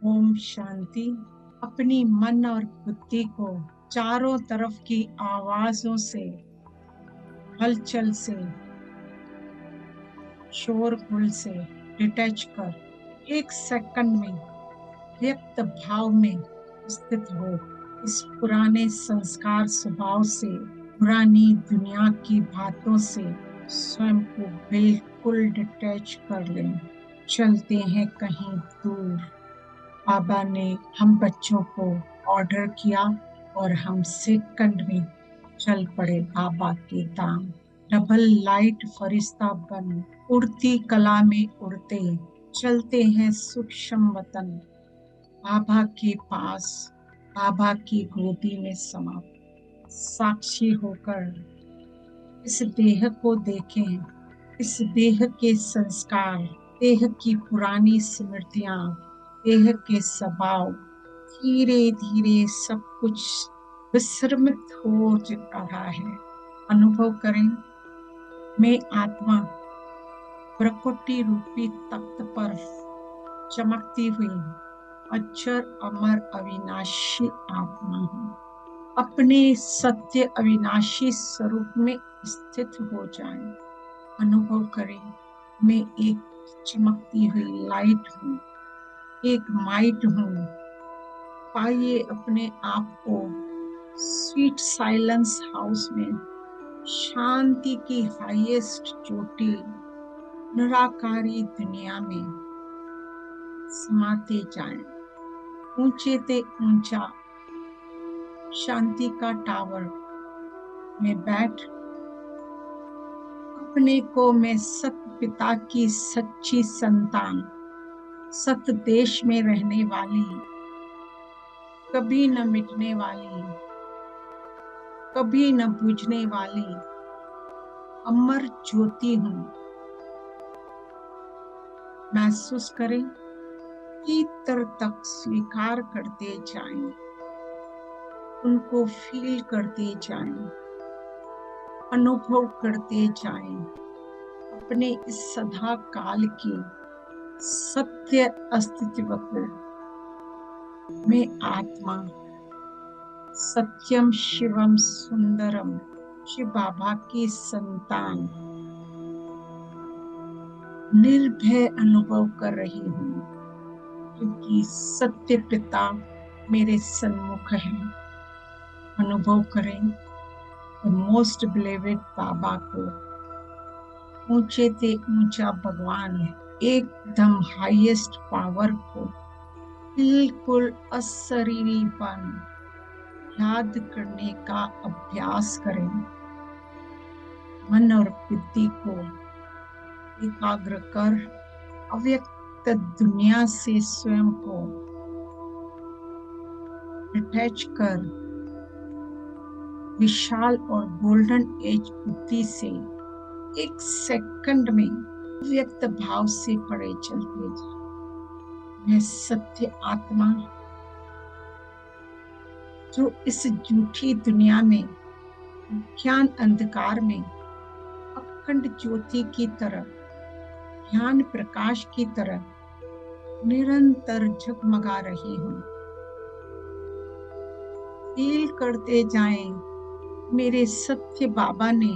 ओम शांति। अपनी मन और बुद्धि को चारों तरफ की आवाजों से, हलचल से, शोरगुल से डिटैच कर एक सेकंड में व्यक्त भाव में स्थित हो। इस पुराने संस्कार स्वभाव से, पुरानी दुनिया की बातों से स्वयं को बिल्कुल डिटैच कर लें। चलते हैं कहीं दूर। बाबा ने हम बच्चों को ऑर्डर किया और हम सेकंड में चल पड़े बाबा के धाम। डबल लाइट फरिश्ता बन उड़ती कला में उड़ते चलते हैं सूक्ष्म वतन। बाबा के पास, बाबा की गोदी में समा साक्षी होकर इस देह को देखें। इस देह के संस्कार, देह की पुरानी स्मृतियां, देह के स्वभाव, धीरे धीरे सब कुछ विस्मृत हो रहा है। अनुभव करें, मैं आत्मा प्रकृति रूपी तख्त पर चमकती हुई अक्षर अमर अविनाशी आत्मा हूँ। अपने सत्य अविनाशी स्वरूप में स्थित हो जाएं। अनुभव करें, मैं एक चमकती हुई लाइट हूँ, एक माइट हूँ। पाइए अपने आप को स्वीट साइलेंस हाउस में, शांति की हाईएस्ट चोटी, निराकारी दुनिया में समाते जाएं। ऊंचे ते ऊंचा शांति का टावर में बैठ अपने को मैं सत्य पिता की सच्ची संतान, सत्य देश में रहने वाली, कभी न मिटने वाली, कभी न बुझने वाली अमर ज्योति हूँ। महसूस करें, भीतर तक स्वीकार करते जाएं, उनको फील करते जाएं, अनुभव करते जाएं। अपने इस सदा काल की सत्य अस्तित्व को मैं आत्मा सत्यम शिवम सुंदरम शिव बाबा की संतान निर्भय अनुभव कर रही हूँ, क्योंकि सत्य पिता मेरे सन्मुख है। अनुभव करें मोस्ट बिलीवेड बाबा को, ऊंचे ते ऊंचा भगवान है, एकदम हाईएस्ट पावर को बिल्कुल अशरीरीपन याद करने का अभ्यास करें। मन और बुद्धि को एकाग्र कर अव्यक्त दुनिया से स्वयं को डिटैच कर विशाल और गोल्डन एज बुद्धि से एक सेकंड में व्यक्त भाव से पड़े चलते जाए। मैं सत्य आत्मा जो इस झूठी दुनिया में, ज्ञान अंधकार में अखंड ज्योति की तरह, ज्ञान प्रकाश की तरह निरंतर झगमगा रही हूँ। फील करते जाएं, मेरे सत्य बाबा ने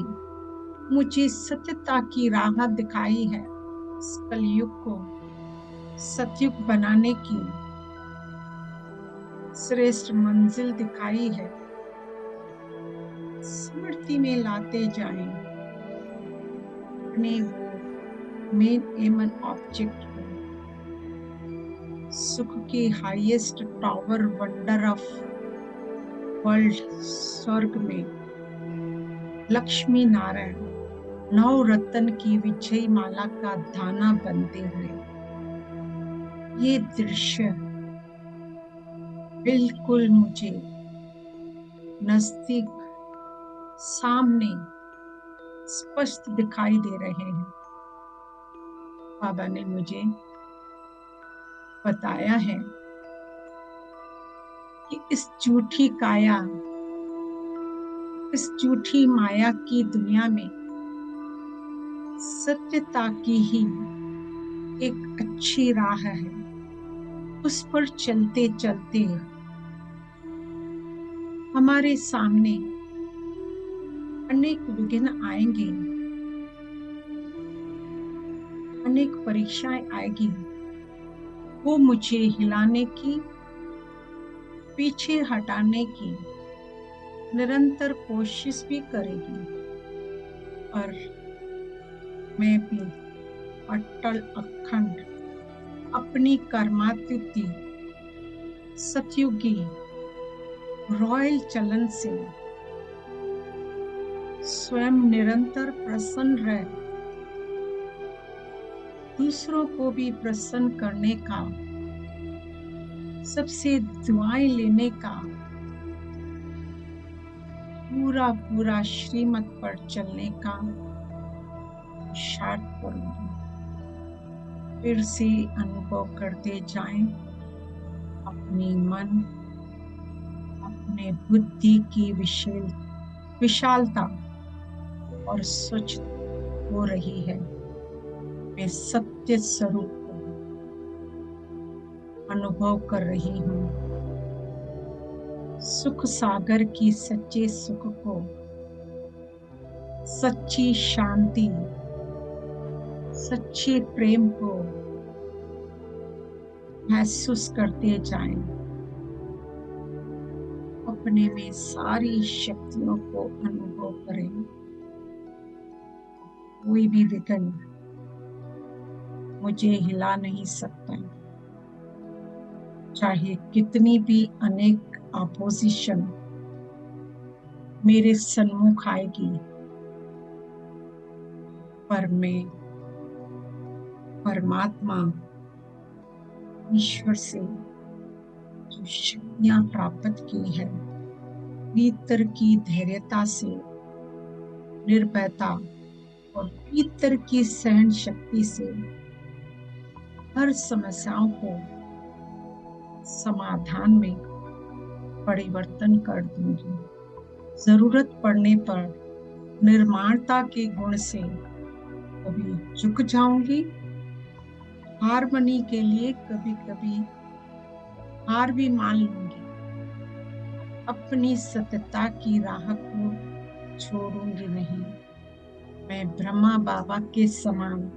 मुझे सत्यता की राह दिखाई है। इस कलयुग को सतयुग बनाने की श्रेष्ठ मंजिल दिखाई है। स्मृति में लाते जाएं अपने मेन एम एंड ऑब्जेक्ट को, सुख की highest tower wonder of world स्वर्ग में लक्ष्मी नारायण नौ रत्न की विजय माला का दाना बनते हुए ये दृश्य बिल्कुल मुझे नजदीक सामने स्पष्ट दिखाई दे रहे हैं। बाबा ने मुझे बताया है कि इस झूठी काया, इस झूठी माया की दुनिया में सत्यता की ही एक अच्छी राह है। उस पर चलते चलते हमारे सामने अनेक विघ्न आएंगे, अनेक परीक्षाएं आएगी। वो मुझे हिलाने की, पीछे हटाने की निरंतर कोशिश भी करेगी, और मैं भी अटल अखंड अपनी कर्मातीति सतयुगी रॉयल चलन से स्वयं निरंतर प्रसन्न रह दूसरों को भी प्रसन्न करने का, सबसे दुआएं लेने का पूरा पूरा श्रीमत पर चलने का पुरुषार्थ करूंगी। फिर से अनुभव करते जाएं अपनी मन, अपने बुद्धि की विशालता और स्वच्छता हो रही है। मैं सत्य स्वरूप को अनुभव कर रही हूँ। सुख सागर की सच्चे सुख को, सच्ची शांति, सच्चे प्रेम को महसूस करते जाएं। अपने में सारी शक्तियों को अनुभव करें। कोई भी विघ्न मुझे हिला नहीं सकता, चाहे कितनी भी अनेक अपोजिशन मेरे सन्मुख आएगी, पर मैं परमात्मा ईश्वर से जो शक्तियां प्राप्त की है, भीतर की धैर्यता से, निर्भयता और भीतर की सहन शक्ति से हर समस्याओं को समाधान में परिवर्तन कर दूंगी। जरूरत पड़ने पर निर्माणता के गुण से कभी झुक जाऊंगी, हारमनी के लिए कभी कभी हार भी मान लूंगी। अपनी सत्यता की राह को छोड़ूंगी नहीं। मैं ब्रह्मा बाबा के समान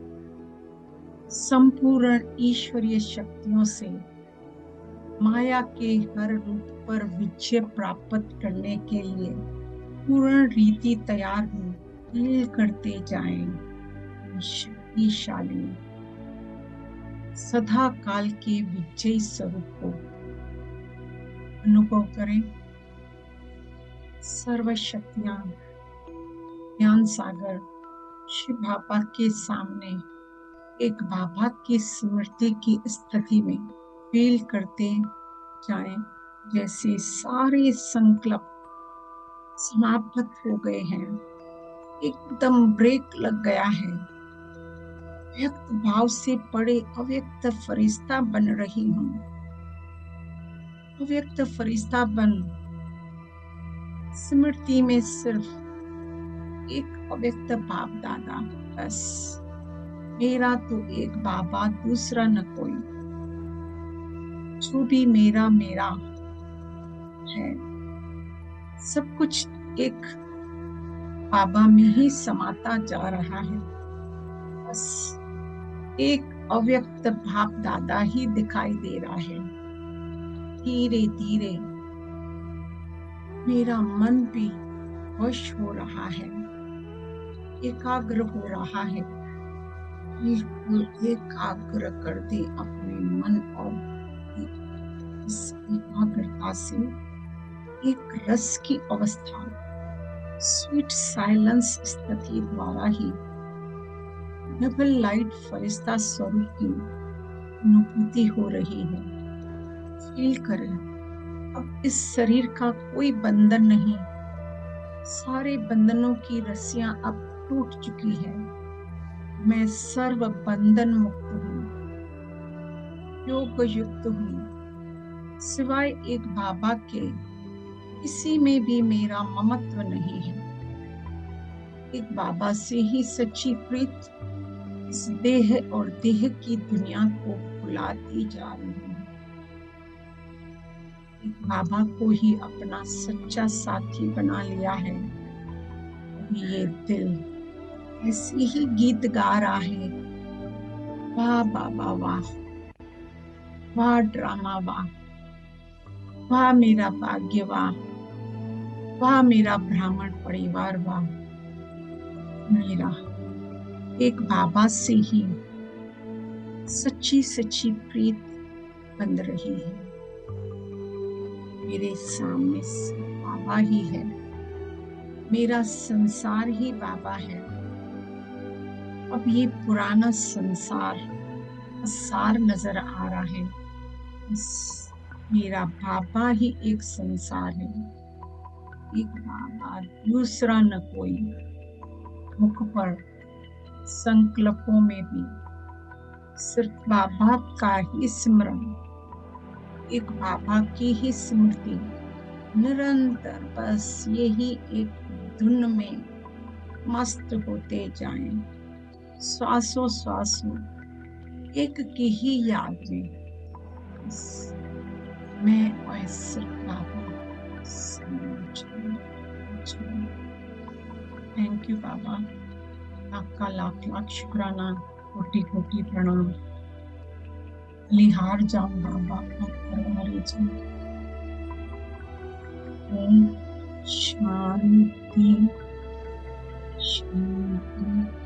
संपूर्ण ईश्वरीय शक्तियों से माया के हर रूप पर विजय प्राप्त करने के लिए पूर्ण रीति तैयार हूँ। हील करते जाएं शक्तिशाली सदा काल के विजयी स्वरूप को अनुभव करें। सर्वशक्तियां ज्ञान सागर शिव बाबा के सामने एक बाबा की स्मृति की स्थिति में फील करते जाएं, जैसे सारे संकल्प समाप्त हो गए हैं, एकदम ब्रेक लग गया है। व्यक्त भाव से पड़े अव्यक्त फरिश्ता बन रही हूँ। अव्यक्त फरिश्ता बन स्मृति में सिर्फ एक अव्यक्त बाप दादा, बस मेरा तो एक बाबा, दूसरा न कोई। जो भी मेरा मेरा है, सब कुछ एक बाबा में ही समाता जा रहा है। बस एक अव्यक्त बाप दादा ही दिखाई दे रहा है। धीरे धीरे मेरा मन भी वश हो रहा है, एकाग्र हो रहा है। बिल्कुल एकाग्र कर दे अपने मन, और इस एकाग्रता से एक रस की अवस्था, स्वीट साइलेंस स्थिति द्वारा ही डबल लाइट फरिश्ता स्वरूप की अनुभूति हो रही है। फील करें, अब इस शरीर का कोई बंधन नहीं, सारे बंधनों की रस्सियां अब टूट चुकी है। मैं सर्व बंधन मुक्त हूँ, योग युक्त हूँ। सिवाय एक बाबा के किसी में भी मेरा ममत्व नहीं है। एक बाबा से ही सच्ची प्रीत इस देह और देह की दुनिया को भुलाती जा रही है। एक बाबा को ही अपना सच्चा साथी बना लिया है। अभी ये दिल ऐसे ही गीत गा रहा है, वाह बाबा वाह, वाह ड्रामा वाह, वाह मेरा भाग्य वाह, वाह मेरा ब्राह्मण परिवार वाह। मेरा एक बाबा से ही सच्ची सच्ची प्रीत बंध रही है। मेरे सामने से बाबा ही है, मेरा संसार ही बाबा है। अब ये पुराना संसार सार नजर आ रहा है। बस मेरा बाबा ही एक संसार है, एक बाबा दूसरा न कोई। मुख पर संकल्पों में भी सिर्फ बाबा का ही स्मरण, एक बाबा की ही स्मृति निरंतर, बस यही एक धुन में मस्त होते जाएं, श्वासों श्वासों एक की ही याद में। बस मैं और सिर्फ बाबा। थैंक यू बाबा, आपका लाख लाख शुक्राना, कोटि कोटि प्रणाम। लिहार जाऊं बाबा, आप परवारे जाऊं। ओम शांति शांति।